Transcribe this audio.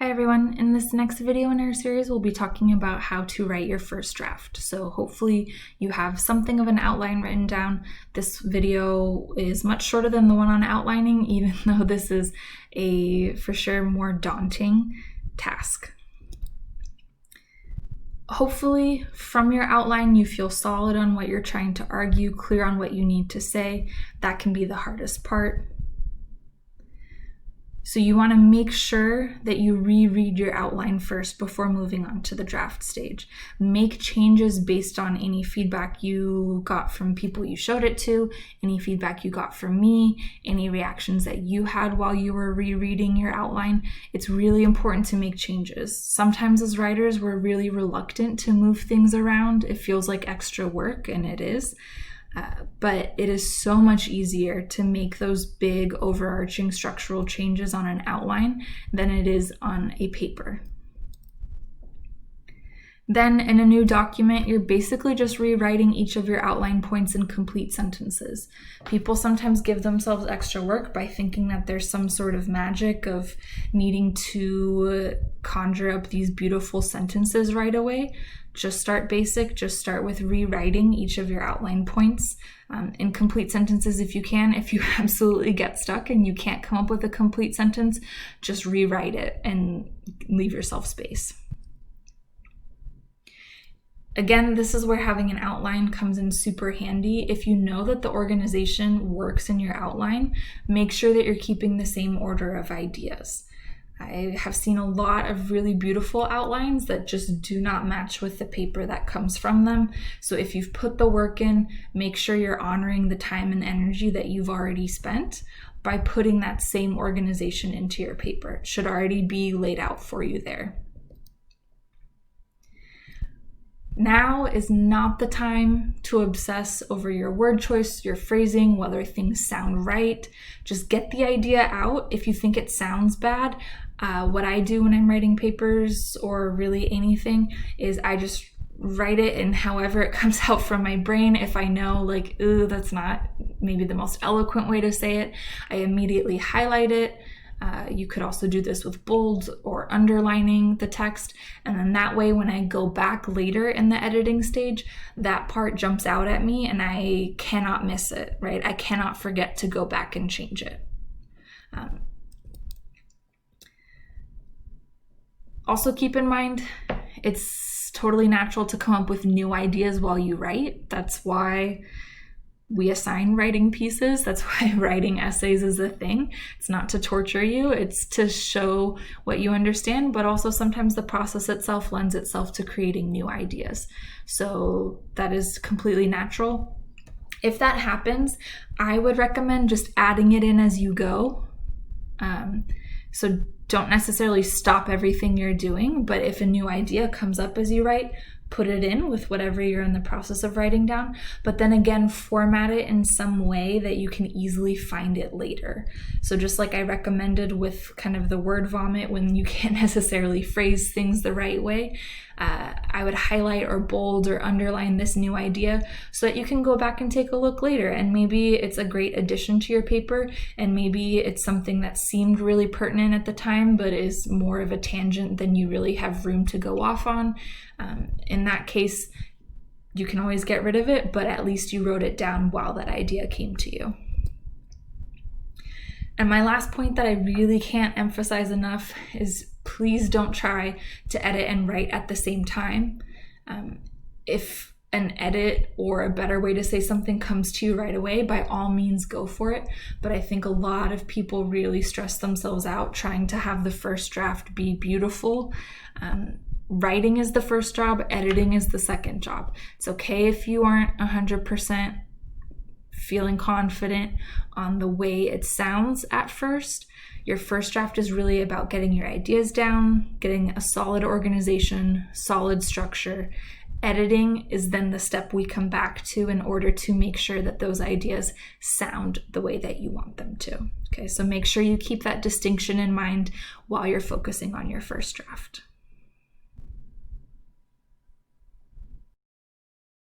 Hi everyone, in this next video in our series we'll be talking about how to write your first draft. So hopefully you have something of an outline written down. This video is much shorter than the one on outlining, even though this is a for sure more daunting task. Hopefully from your outline you feel solid on what you're trying to argue, clear on what you need to say. That can be the hardest part. So you want to make sure that you reread your outline first before moving on to the draft stage. Make changes based on any feedback you got from people you showed it to, any feedback you got from me, any reactions that you had while you were rereading your outline. It's really important to make changes. Sometimes as writers, we're really reluctant to move things around. It feels like extra work, and it is. But it is so much easier to make those big overarching structural changes on an outline than it is on a paper. Then in a new document, you're basically just rewriting each of your outline points in complete sentences. People sometimes give themselves extra work by thinking that there's some sort of magic of needing to conjure up these beautiful sentences right away. Just start basic, just start with rewriting each of your outline points in complete sentences if you can. If you absolutely get stuck and you can't come up with a complete sentence, just rewrite it and leave yourself space. Again, this is where having an outline comes in super handy. If you know that the organization works in your outline, make sure that you're keeping the same order of ideas. I have seen a lot of really beautiful outlines that just do not match with the paper that comes from them. So if you've put the work in, make sure you're honoring the time and energy that you've already spent by putting that same organization into your paper. It should already be laid out for you there. Now is not the time to obsess over your word choice, your phrasing, whether things sound right. Just get the idea out. If you think it sounds bad, what I do when I'm writing papers or really anything is I just write it and however it comes out from my brain. If I know like, ooh, that's not maybe the most eloquent way to say it, I immediately highlight it. You could also do this with bold or underlining the text, and then that way when I go back later in the editing stage, that part jumps out at me and I cannot miss it, right? I cannot forget to go back and change it. Also keep in mind, it's totally natural to come up with new ideas while you write. That's why we assign writing pieces. That's why writing essays is a thing. It's not to torture you, it's to show what you understand, but also sometimes the process itself lends itself to creating new ideas. So that is completely natural. If that happens, I would recommend just adding it in as you go. So don't necessarily stop everything you're doing, but if a new idea comes up as you write, put it in with whatever you're in the process of writing down, but then again, format it in some way that you can easily find it later. So just like I recommended with kind of the word vomit when you can't necessarily phrase things the right way, I would highlight or bold or underline this new idea so that you can go back and take a look later, and maybe it's a great addition to your paper, and maybe it's something that seemed really pertinent at the time but is more of a tangent than you really have room to go off on. In that case, you can always get rid of it, but at least you wrote it down while that idea came to you. And my last point that I really can't emphasize enough is please don't try to edit and write at the same time. If an edit or a better way to say something comes to you right away, by all means go for it. But I think a lot of people really stress themselves out trying to have the first draft be beautiful. Writing is the first job, editing is the second job. It's okay if you aren't 100% feeling confident on the way it sounds at first. Your first draft is really about getting your ideas down, getting a solid organization, solid structure. Editing is then the step we come back to in order to make sure that those ideas sound the way that you want them to. Okay, so make sure you keep that distinction in mind while you're focusing on your first draft.